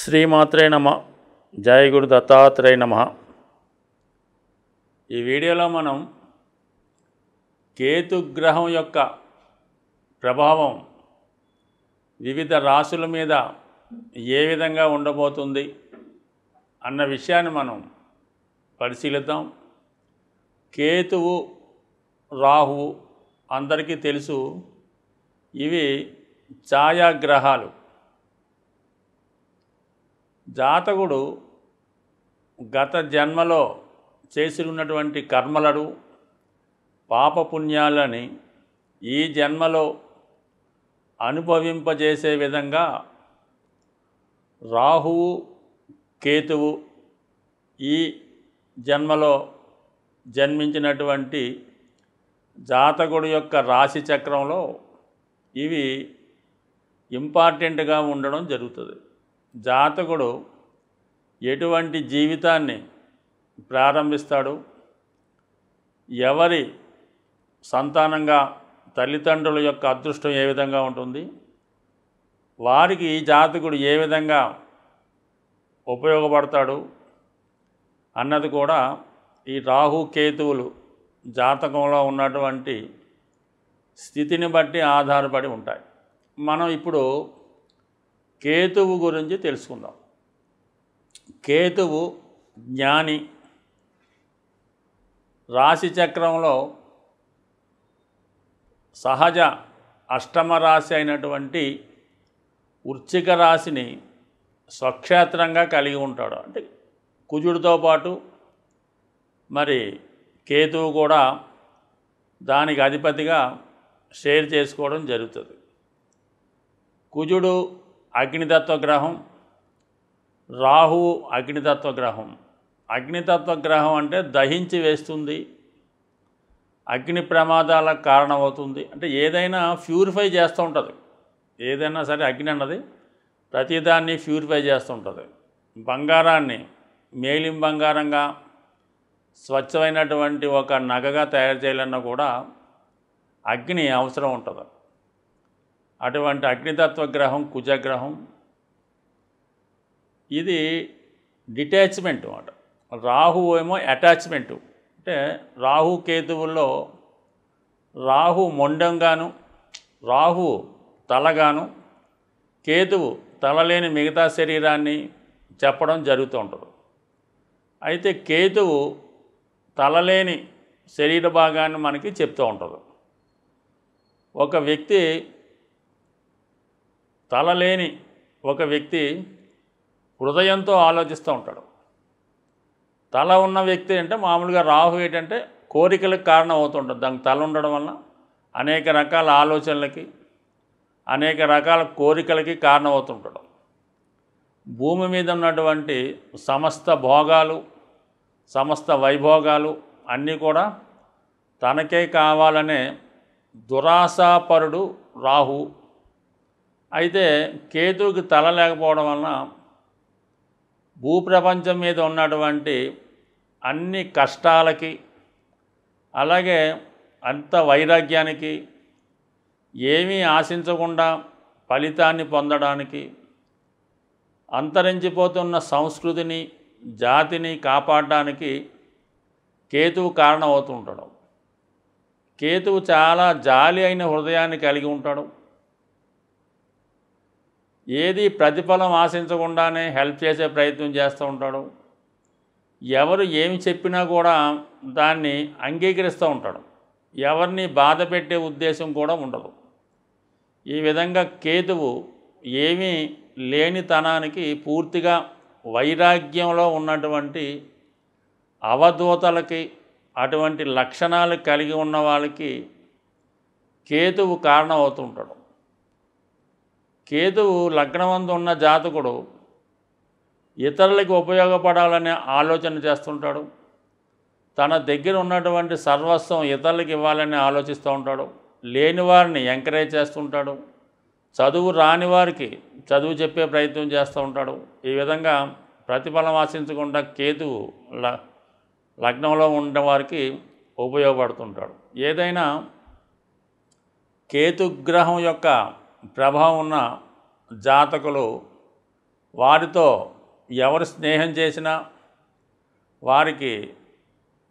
శ్రీమాత్రే నమ. జయ గురు దత్తాత్రేయ నమ. ఈ వీడియోలో మనం కేతుగ్రహం యొక్క ప్రభావం వివిధ రాశుల మీద ఏ విధంగా ఉండబోతుంది అన్న విషయాన్ని మనం పరిశీలిద్దాం. కేతువు, రాహువు అందరికీ తెలుసు, ఇవి ఛాయాగ్రహాలు. జాతకుడు గత జన్మలో చేసినటువంటి కర్మలను, పాపపుణ్యాలని ఈ జన్మలో అనుభవింపజేసే విధంగా రాహువు, కేతువు ఈ జన్మలో జన్మించినటువంటి జాతకుడు యొక్క రాశి చక్రంలో ఇవి ఇంపార్టెంట్గా ఉండడం జరుగుతుంది. జాతకుడు ఎటువంటి జీవితాన్ని ప్రారంభిస్తాడు, ఎవరి సంతానంగా తల్లిదండ్రుల యొక్క అదృష్టం ఏ విధంగా ఉంటుంది, వారికి ఈ జాతకుడు ఏ విధంగా ఉపయోగపడతాడు అన్నది కూడా ఈ రాహు కేతువులు జాతకంలో ఉన్నటువంటి స్థితిని బట్టి ఆధారపడి ఉంటాయి. మనం ఇప్పుడు కేతువు గురించి తెలుసుకుందాం. కేతువు జ్ఞాని. రాశి చక్రంలో సహజ అష్టమ రాశి అయినటువంటి వృశ్చిక రాశిని స్వక్షేత్రంగా కలిగి ఉంటాడు. అంటే కుజుడితో పాటు మరి కేతువు కూడా దానికి అధిపతిగా షేర్ చేసుకోవడం జరుగుతుంది. కుజుడు అగ్నితత్వ గ్రహం, రాహువు అగ్నితత్వ గ్రహం. అగ్నితత్వ గ్రహం అంటే దహించి వేస్తుంది, అగ్ని ప్రమాదాలకు కారణమవుతుంది. అంటే ఏదైనా ప్యూరిఫై చేస్తూ ఉంటుంది. ఏదైనా సరే అగ్ని అన్నది ప్రతిదాన్ని ప్యూరిఫై చేస్తూ ఉంటుంది. బంగారాన్ని మేలిం బంగారంగా స్వచ్ఛమైనటువంటి ఒక నగగా తయారు చేయాలన్నా కూడా అగ్ని అవసరం ఉంటుంది. అటువంటి అగ్నితత్వ గ్రహం కుజగ్రహం. ఇది డిటాచ్మెంట్ అన్నమాట. రాహు ఏమో అటాచ్మెంటు. అంటే రాహు కేతువుల్లో రాహు మొండంగాను, రాహు తలగాను, కేతువు తలలేని మిగతా శరీరాన్ని చెప్పడం జరుగుతూ ఉంటుంది. అయితే కేతువు తలలేని శరీర భాగాన్ని మనకి చెప్తూ ఉంటుంది. ఒక వ్యక్తి తలలేని ఒక వ్యక్తి హృదయంతో ఆలోచిస్తూ ఉంటాడు. తల ఉన్న వ్యక్తి అంటే మామూలుగా రాహు ఏంటంటే కోరికలకు కారణం అవుతుంటుంది. దానికి తల ఉండడం వలన అనేక రకాల ఆలోచనలకి, అనేక రకాల కోరికలకి కారణం అవుతుంటాడు. భూమి మీద ఉన్నటువంటి సమస్త భోగాలు, సమస్త వైభోగాలు అన్నీ కూడా తనకే కావాలనే దురాశాపరుడు రాహు. అయితే కేతువుకి తల లేకపోవడం వలన భూప్రపంచం మీద ఉన్నటువంటి అన్ని కష్టాలకి, అలాగే అంత వైరాగ్యానికి, ఏమీ ఆశించకుండా ఫలితాన్ని పొందడానికి, అంతరించిపోతున్న సంస్కృతిని, జాతిని కాపాడడానికి కేతువు కారణం అవుతుంటాడు. కేతువు చాలా జాలి అయిన హృదయాన్ని కలిగి ఉంటాడు. ఏది ప్రతిఫలం ఆశించకుండానే హెల్ప్ చేసే ప్రయత్నం చేస్తూ ఉంటాడు. ఎవరు ఏమి చెప్పినా కూడా దాన్ని అంగీకరిస్తూ ఉంటాడు. ఎవరిని బాధ పెట్టే ఉద్దేశం కూడా ఉండదు. ఈ విధంగా కేతువు ఏమీ లేనితనానికి పూర్తిగా వైరాగ్యంలో ఉన్నటువంటి అవధూతలకి, అటువంటి లక్షణాలు కలిగి ఉన్న వాళ్ళకి కేతువు కారణం అవుతుంటాడు. కేతువు లగ్నమందు ఉన్న జాతకుడు ఇతరులకి ఉపయోగపడాలనే ఆలోచన చేస్తుంటాడు. తన దగ్గర ఉన్నటువంటి సర్వస్వం ఇతరులకు ఇవ్వాలని ఆలోచిస్తూ ఉంటాడు. లేని వారిని ఎంకరేజ్ చేస్తుంటాడు. చదువు రాని వారికి చదువు చెప్పే ప్రయత్నం చేస్తూ ఉంటాడు. ఈ విధంగా ప్రతిఫలం ఆశించకుండా కేతువు లగ్నంలో ఉన్నవారికి ఉపయోగపడుతుంటాడు. ఏదైనా కేతుగ్రహం యొక్క ప్రభావం ఉన్న జాతకులు వారితో ఎవరు స్నేహం చేసినా వారికి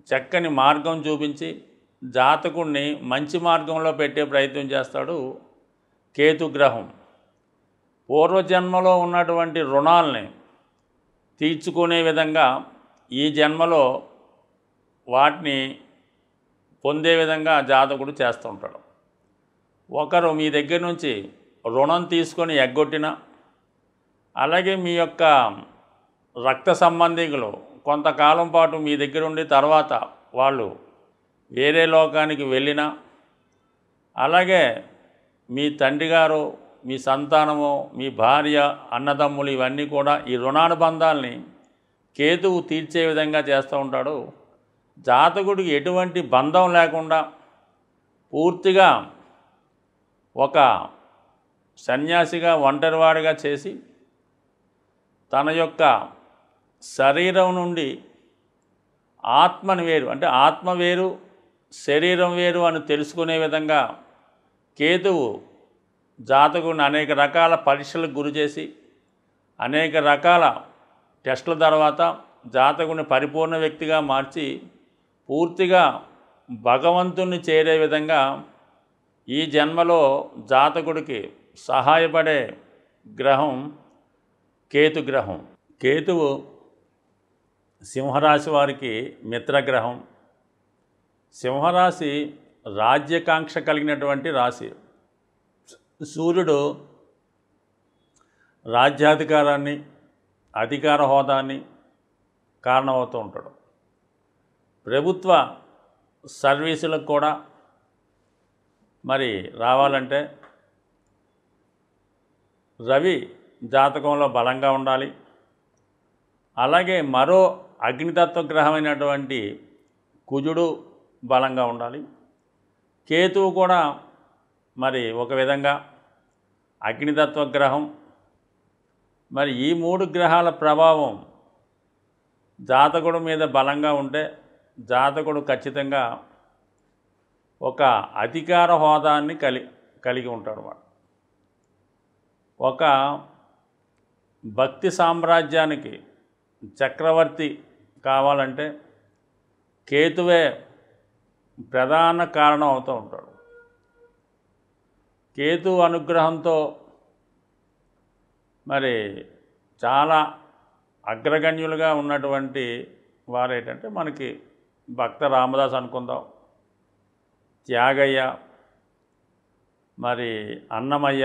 చక్కని మార్గం చూపించి జాతకుడిని మంచి మార్గంలో పెట్టే ప్రయత్నం చేస్తాడు కేతుగ్రహం. పూర్వజన్మలో ఉన్నటువంటి రుణాలని తీర్చుకునే విధంగా ఈ జన్మలో వాటిని పొందే విధంగా జాతకుడు చేస్తూ ఉంటాడు. ఒకరు మీ దగ్గర నుంచి రుణం తీసుకొని ఎగ్గొట్టినా, అలాగే మీ యొక్క రక్త సంబంధికులు కొంతకాలం పాటు మీ దగ్గర ఉండి తర్వాత వాళ్ళు వేరే లోకానికి వెళ్ళినా, అలాగే మీ తండ్రి గారు, మీ సంతానము, మీ భార్య, అన్నదమ్ములు ఇవన్నీ కూడా ఈ రుణానుబంధాలని కేతువు తీర్చే విధంగా చేస్తూ ఉంటాడు. జాతకుడికి ఎటువంటి బంధం లేకుండా పూర్తిగా ఒక సన్యాసిగా ఒంటరివాడిగా చేసి తన యొక్క శరీరం నుండి ఆత్మని వేరు, అంటే ఆత్మ వేరు శరీరం వేరు అని తెలుసుకునే విధంగా కేతువు జాతకుడిని అనేక రకాల పరీక్షలకు గురి చేసి అనేక రకాల టెస్టుల తర్వాత జాతకుడిని పరిపూర్ణ వ్యక్తిగా మార్చి పూర్తిగా భగవంతుణ్ణి చేరే విధంగా ఈ జన్మలో జాతకుడికి సహాయపడే గ్రహం కేతుగ్రహం. కేతువు సింహరాశి వారికి మిత్రగ్రహం. సింహరాశి రాజ్యకాంక్ష కలిగినటువంటి రాశి. సూర్యుడు రాజ్యాధికారాన్ని, అధికార హోదాన్ని కారణమవుతూ ఉంటాడు. ప్రభుత్వ సర్వీసులకు కూడా మరి రావాలంటే రవి జాతకంలో బలంగా ఉండాలి. అలాగే మరో అగ్నితత్వ గ్రహమైనటువంటి కుజుడు బలంగా ఉండాలి. కేతువు కూడా మరి ఒక విధంగా అగ్నితత్వ గ్రహం. మరి ఈ 3 గ్రహాల ప్రభావం జాతకుడి మీద బలంగా ఉంటే జాతకుడు ఖచ్చితంగా ఒక అధికార హోదాన్ని కలిగి ఉంటాడు. ఒక భక్తి సామ్రాజ్యానికి చక్రవర్తి కావాలంటే కేతువే ప్రధాన కారణం అవుతూ ఉంటాడు. కేతు అనుగ్రహంతో మరి చాలా అగ్రగణ్యులుగా ఉన్నటువంటి వారు ఏంటంటే మనకి భక్త రామదాస్ అనుకుందాం, త్యాగయ్య, మరి అన్నమయ్య,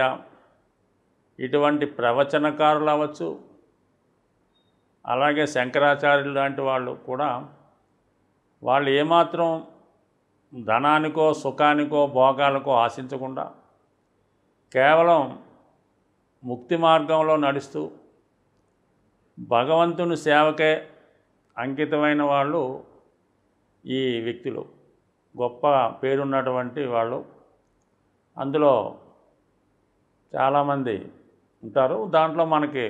ఇటువంటి ప్రవచనకారులు అవ్వచ్చు, అలాగే శంకరాచార్యులు లాంటి వాళ్ళు కూడా వాళ్ళు ఏమాత్రం ధనానికో సుఖానికో భోగాలకో ఆశించకుండా కేవలం ముక్తి మార్గంలో నడుస్తూ భగవంతుని సేవకే అంకితమైన వాళ్ళు ఈ వ్యక్తులు. గొప్ప పేరున్నటువంటి వాళ్ళు అందులో చాలామంది ఉంటారు. దాంట్లో మనకి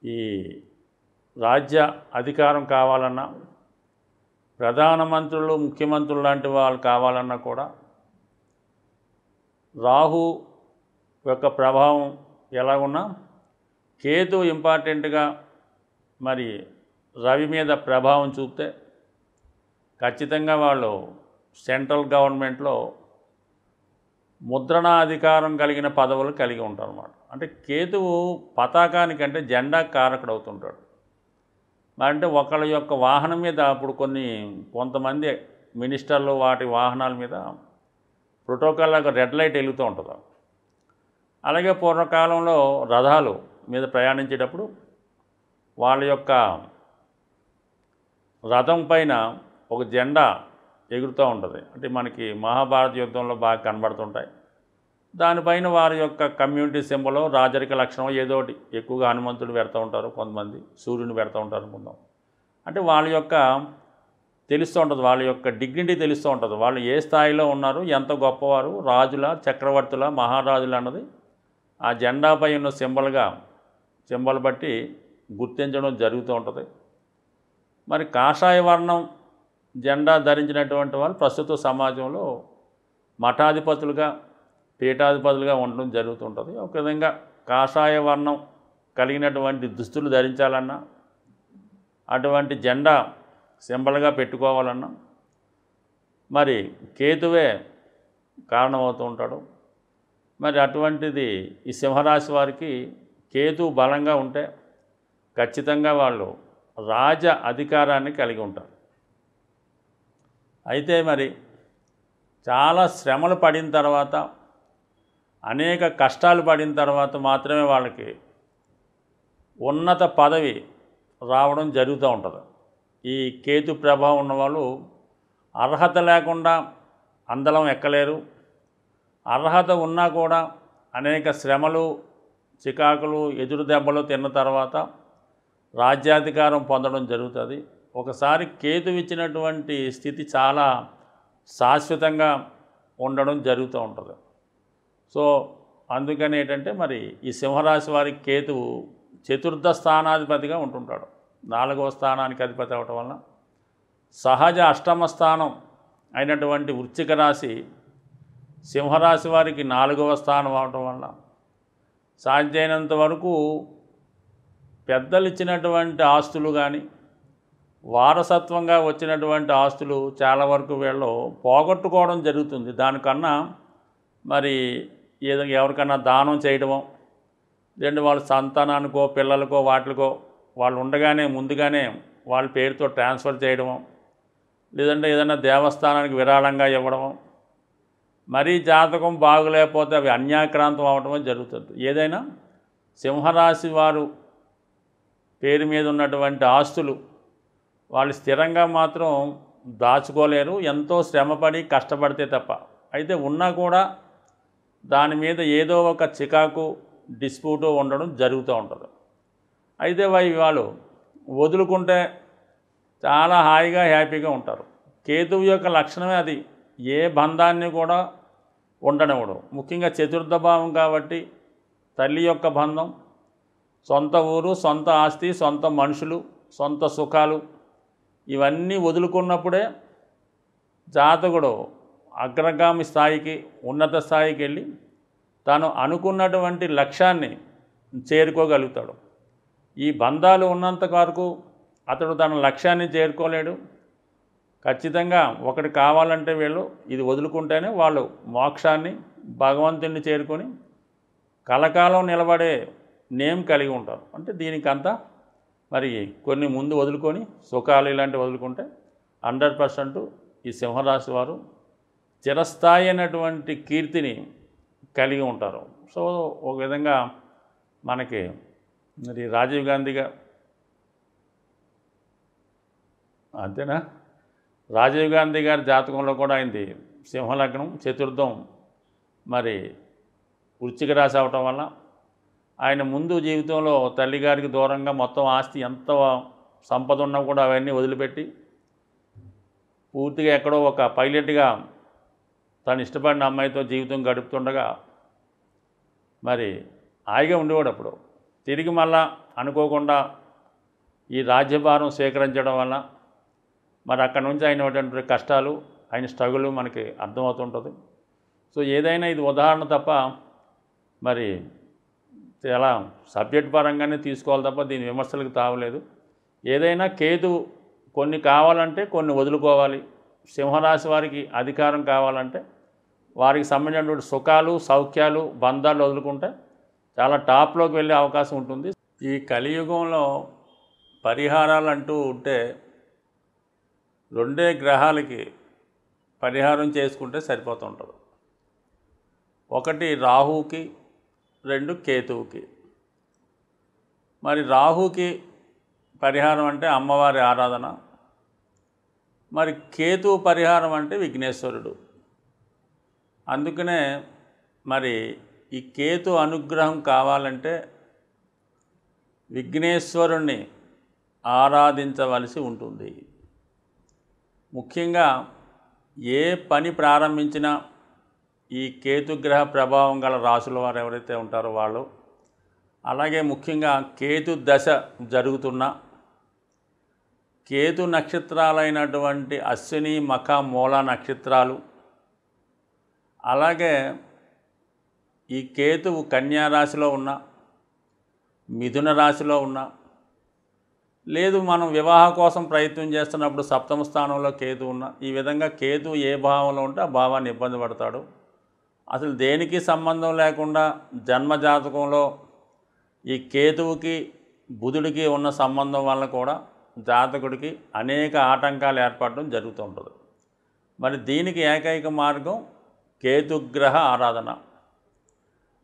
ఈ రాజ్య అధికారం కావాలన్నా, ప్రధానమంత్రులు, ముఖ్యమంత్రులు లాంటి వాళ్ళు కావాలన్నా కూడా రాహు యొక్క ప్రభావం ఎలాగున్నా కేతు ఇంపార్టెంట్గా మరి రవి మీద ప్రభావం చూపితే ఖచ్చితంగా వాళ్ళు సెంట్రల్ గవర్నమెంట్లో ముద్రణా అధికారం కలిగిన పదవులు కలిగి ఉంటారు అన్నమాట. అంటే కేతువు పతాకానికంటే జెండా కారకుడు అవుతుంటాడు. అంటే ఒకళ్ళ యొక్క వాహనం మీద ఇప్పుడు కొంతమంది మినిస్టర్లు వాటి వాహనాల మీద ప్రోటోకాల్లాగా రెడ్ లైట్ వెలుగుతూ ఉంటుంది. అలాగే పూర్వకాలంలో రథాలు మీద ప్రయాణించేటప్పుడు వాళ్ళ యొక్క రథం పైన ఒక జెండా ఎగురుతూ ఉంటుంది. అంటే మనకి మహాభారత యుద్ధంలో బాగా కనబడుతుంటాయి. దానిపైన వారి యొక్క కమ్యూనిటీ సింబల్, రాజరిక లక్షణం ఏదో ఒకటి, ఎక్కువగా హనుమంతుడు పెడతా ఉంటారు, కొంతమంది సూర్యుని పెడతా ఉంటారు అనుకుందాం. అంటే వాళ్ళ యొక్క తెలుస్తూ ఉంటుంది, వాళ్ళ యొక్క డిగ్నిటీ తెలుస్తూ ఉంటుంది, వాళ్ళు ఏ స్థాయిలో ఉన్నారు, ఎంత గొప్పవారు, రాజుల, చక్రవర్తుల, మహారాజుల అన్నది ఆ జెండాపై ఉన్న సింబల్ బట్టి గుర్తించడం జరుగుతూ ఉంటుంది. మరి కాషాయ వర్ణం జెండా ధరించినటువంటి వాళ్ళు ప్రస్తుత సమాజంలో మఠాధిపతులుగా, పీఠాధిపతులుగా ఉండడం జరుగుతుంటుంది. ఒక విధంగా కాషాయ వర్ణం కలిగినటువంటి దుస్తులు ధరించాలన్నా, అటువంటి జెండా సింబల్గా పెట్టుకోవాలన్నా మరి కేతువే కారణమవుతూ ఉంటాడు. మరి అటువంటిది ఈ సింహరాశి వారికి కేతు బలంగా ఉంటే ఖచ్చితంగా వాళ్ళు రాజ అధికారాన్ని కలిగి ఉంటారు. అయితే మరి చాలా శ్రమలు పడిన తర్వాత, అనేక కష్టాలు పడిన తర్వాత మాత్రమే వాళ్ళకి ఉన్నత పదవి రావడం జరుగుతూ ఉంటుంది. ఈ కేతు ప్రభావం ఉన్నవాళ్ళు అర్హత లేకుండా అందలం ఎక్కలేరు. అర్హత ఉన్నా కూడా అనేక శ్రమలు, చికాకులు, ఎదురు దెబ్బలు తిన్న తర్వాత రాజ్యాధికారం పొందడం జరుగుతుంది. ఒకసారి కేతు ఇచ్చినటువంటి స్థితి చాలా శాశ్వతంగా ఉండడం జరుగుతూ ఉంటుంది. సో అందుకని ఏంటంటే మరి ఈ సింహరాశి వారికి కేతువు చతుర్థ స్థానాధిపతిగా ఉంటుంటాడు. 4వ స్థానానికి అధిపతి అవటం వలన సహజ అష్టమ స్థానం అయినటువంటి వృశ్చిక రాశి సింహరాశి వారికి 4వ స్థానం అవటం వలన సాధ్యమైనంత వరకు పెద్దలు ఇచ్చినటువంటి ఆస్తులు కానీ, వారసత్వంగా వచ్చినటువంటి ఆస్తులు చాలా వరకు వీళ్ళు పోగొట్టుకోవడం జరుగుతుంది. దానికన్నా మరి ఎవరికన్నా దానం చేయడమో, లేదంటే వాళ్ళ సంతానానికో, పిల్లలకో, వాటికో వాళ్ళు ఉండగానే ముందుగానే వాళ్ళ పేరుతో ట్రాన్స్ఫర్ చేయడమో, లేదంటే ఏదైనా దేవస్థానానికి విరాళంగా ఇవ్వడమో, మరీ జాతకం బాగులేకపోతే అవి అన్యాక్రాంతం అవడమో జరుగుతుంది. ఏదైనా సింహరాశి వారు పేరు మీద ఉన్నటువంటి ఆస్తులు వాళ్ళు స్థిరంగా మాత్రం దాచుకోలేరు, ఎంతో శ్రమపడి కష్టపడితే తప్ప. అయితే ఉన్నా కూడా దాని మీద ఏదో ఒక చికాకు, డిస్ప్యూటు ఉండడం జరుగుతూ ఉంటుంది. అయితే వాళ్ళు వదులుకుంటే చాలా హాయిగా, హ్యాపీగా ఉంటారు. కేతువు యొక్క లక్షణమే అది. ఏ బంధాన్ని కూడా ఉండనివ్వడం. ముఖ్యంగా చతుర్థ భావం కాబట్టి తల్లి యొక్క బంధం, సొంత ఊరు, సొంత ఆస్తి, సొంత మనుషులు, సొంత సుఖాలు ఇవన్నీ వదులుకున్నప్పుడే జాతకుడు అగ్రగామి స్థాయికి, ఉన్నత స్థాయికి వెళ్ళి తాను అనుకున్నటువంటి లక్ష్యాన్ని చేరుకోగలుగుతాడు. ఈ బంధాలు ఉన్నంత వరకు అతడు తన లక్ష్యాన్ని చేరుకోలేడు. ఖచ్చితంగా ఒకటి కావాలంటే వీళ్ళు ఇది వదులుకుంటేనే వాళ్ళు మోక్షాన్ని, భగవంతుడిని చేరుకొని కలకాలం నిలబడే నేమ్ కలిగి ఉంటారు. అంటే దీనికంతా మరి కొన్ని ముందు వదులుకొని సుఖాలు ఇలాంటివి వదులుకుంటే 100% ఈ సింహరాశి వారు చిరస్థాయి అయినటువంటి కీర్తిని కలిగి ఉంటారు. సో ఒక విధంగా మనకి మరి రాజీవ్ గాంధీగా అంతేనా, రాజీవ్ గాంధీ గారి జాతకంలో కూడా అయింది సింహలగ్నం, చతుర్థం మరి వృశ్చిక రాశి అవటం వల్ల ఆయన ముందు జీవితంలో తల్లిగారికి దూరంగా మొత్తం ఆస్తి ఎంత సంపద ఉన్నా కూడా అవన్నీ వదిలిపెట్టి పూర్తిగా ఎక్కడో ఒక పైలట్గా తను ఇష్టపడిన అమ్మాయితో జీవితం గడుపుతుండగా మరి హాయిగా ఉండేవాడు. అప్పుడు తిరిగి మళ్ళా అనుకోకుండా ఈ రాజ్యభారం స్వీకరించడం వల్ల మరి అక్కడ నుంచి అయినటువంటి కష్టాలు, ఆయన స్ట్రగుల్ మనకి అర్థమవుతుంటుంది. సో ఏదైనా ఇది ఉదాహరణ తప్ప మరి చాలా సబ్జెక్ట్ పరంగానే తీసుకోవాలి తప్ప దీని విమర్శలకు తావలేదు. ఏదైనా కేతు కొన్ని కావాలంటే కొన్ని వదులుకోవాలి. సింహరాశి వారికి అధికారం కావాలంటే వారికి సంబంధించినటువంటి సుఖాలు, సౌఖ్యాలు, బంధాలు వదులుకుంటే చాలా టాప్లోకి వెళ్ళే అవకాశం ఉంటుంది. ఈ కలియుగంలో పరిహారాలు అంటూ ఉంటే 2 గ్రహాలకి పరిహారం చేసుకుంటే సరిపోతుంటుంది. ఒకటి రాహుకి, 2 కేతువుకి. మరి రాహుకి పరిహారం అంటే అమ్మవారి ఆరాధన, మరి కేతువు పరిహారం అంటే విఘ్నేశ్వరుడు. అందుకనే మరి ఈ కేతు అనుగ్రహం కావాలంటే విఘ్నేశ్వరుణ్ణి ఆరాధించవలసి ఉంటుంది. ముఖ్యంగా ఏ పని ప్రారంభించినా ఈ కేతుగ్రహ ప్రభావం గల రాసుల వారు ఎవరైతే ఉంటారో వాళ్ళు, అలాగే ముఖ్యంగా కేతు దశ జరుగుతున్న కేతు నక్షత్రాలైనటువంటి అశ్విని, మఖ, మూల నక్షత్రాలు, అలాగే ఈ కేతువు కన్యా రాశిలో ఉన్న మిథున రాశిలో ఉన్నా, లేదు మనం వివాహ కోసం ప్రయత్నం చేస్తున్నప్పుడు సప్తమ స్థానంలో కేతు ఉన్న, ఈ విధంగా కేతు ఏ భావంలో ఉంటే ఆ భావాన్ని ఇబ్బంది పడతాడు. అసలు దేనికి సంబంధం లేకుండా జన్మజాతకంలో ఈ కేతువుకి బుధుడికి ఉన్న సంబంధం వల్ల కూడా జాతకుడికి అనేక ఆటంకాలు ఏర్పడడం జరుగుతూ ఉంటుంది. మరి దీనికి ఏకైక మార్గం కేతుగ్రహ ఆరాధన.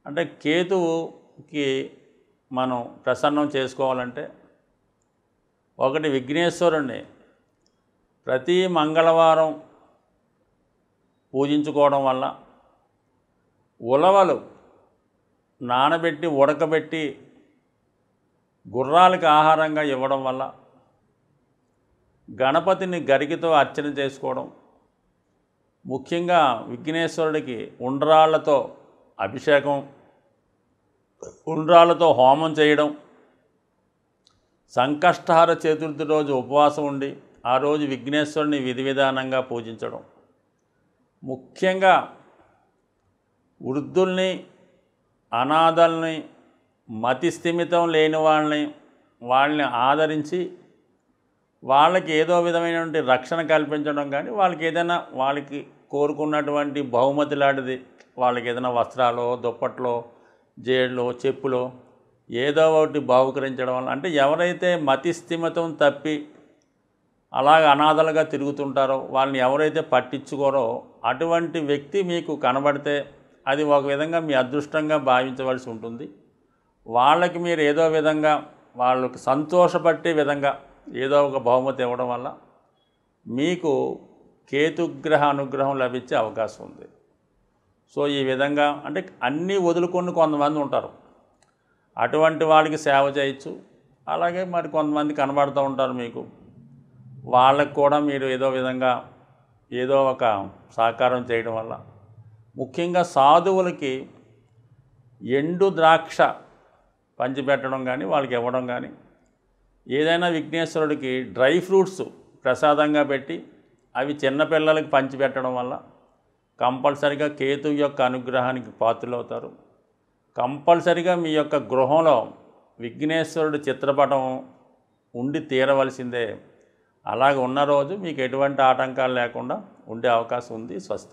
అంటే కేతువుకి మనం ప్రసన్నం చేసుకోవాలంటే ఒకటి విఘ్నేశ్వరుణ్ణి ప్రతి మంగళవారం పూజించుకోవడం వల్ల, ఉలవలు నానబెట్టి ఉడకబెట్టి గుర్రాలకు ఆహారంగా ఇవ్వడం వల్ల, గణపతిని గరికతో అర్చన చేసుకోవడం, ముఖ్యంగా విఘ్నేశ్వరుడికి ఉండ్రాళ్లతో అభిషేకం, ఉండ్రాళ్లతో హోమం చేయడం, సంకష్టహార చతుర్థి రోజు ఉపవాసం ఉండి ఆ రోజు విఘ్నేశ్వరుని విధి విధానంగా పూజించడం, ముఖ్యంగా వృద్ధుల్ని, అనాథల్ని, మతి స్థిమితం లేని వాళ్ళని ఆదరించి వాళ్ళకి ఏదో విధమైనటువంటి రక్షణ కల్పించడం, కానీ వాళ్ళకి ఏదైనా వాళ్ళకి కోరుకున్నటువంటి బహుమతి లాంటిది, వాళ్ళకి ఏదైనా వస్త్రాలు, దుప్పట్లో, జేళ్ళు, చెప్పులు ఏదో ఒకటి బహుకరించడం వల్ల, అంటే ఎవరైతే మతి స్థిమితం తప్పి అలాగ అనాథలుగా తిరుగుతుంటారో, వాళ్ళని ఎవరైతే పట్టించుకోరో అటువంటి వ్యక్తి మీకు కనబడితే అది ఒక విధంగా మీ అదృష్టంగా భావించవలసి ఉంటుంది. వాళ్ళకి మీరు ఏదో విధంగా వాళ్ళకి సంతోషపట్టే విధంగా ఏదో ఒక బహుమతి ఇవ్వడం వల్ల మీకు కేతుగ్రహ అనుగ్రహం లభించే అవకాశం ఉంది. సో ఈ విధంగా అంటే అన్నీ వదులుకొని కొంతమంది ఉంటారు, అటువంటి వాళ్ళకి సేవ చేయొచ్చు. అలాగే మరి కొంతమంది కనబడుతూ ఉంటారు మీకు, వాళ్ళకు కూడా మీరు ఏదో విధంగా ఏదో ఒక సహకారం చేయడం వల్ల, ముఖ్యంగా సాధువులకి ఎండు ద్రాక్ష పంచిపెట్టడం కానీ, వాళ్ళకి ఇవ్వడం కానీ, ఏదైనా విఘ్నేశ్వరుడికి డ్రై ఫ్రూట్స్ ప్రసాదంగా పెట్టి అవి చిన్నపిల్లలకి పంచిపెట్టడం వల్ల కంపల్సరిగా కేతు యొక్క అనుగ్రహానికి పాత్రలవుతారు. కంపల్సరిగా మీ యొక్క గృహంలో విఘ్నేశ్వరుడి చిత్రపటం ఉండి తీరవలసిందే. అలాగ ఉన్న రోజు మీకు ఎటువంటి ఆటంకాలు లేకుండా ఉండే అవకాశం ఉంది. స్వస్తి.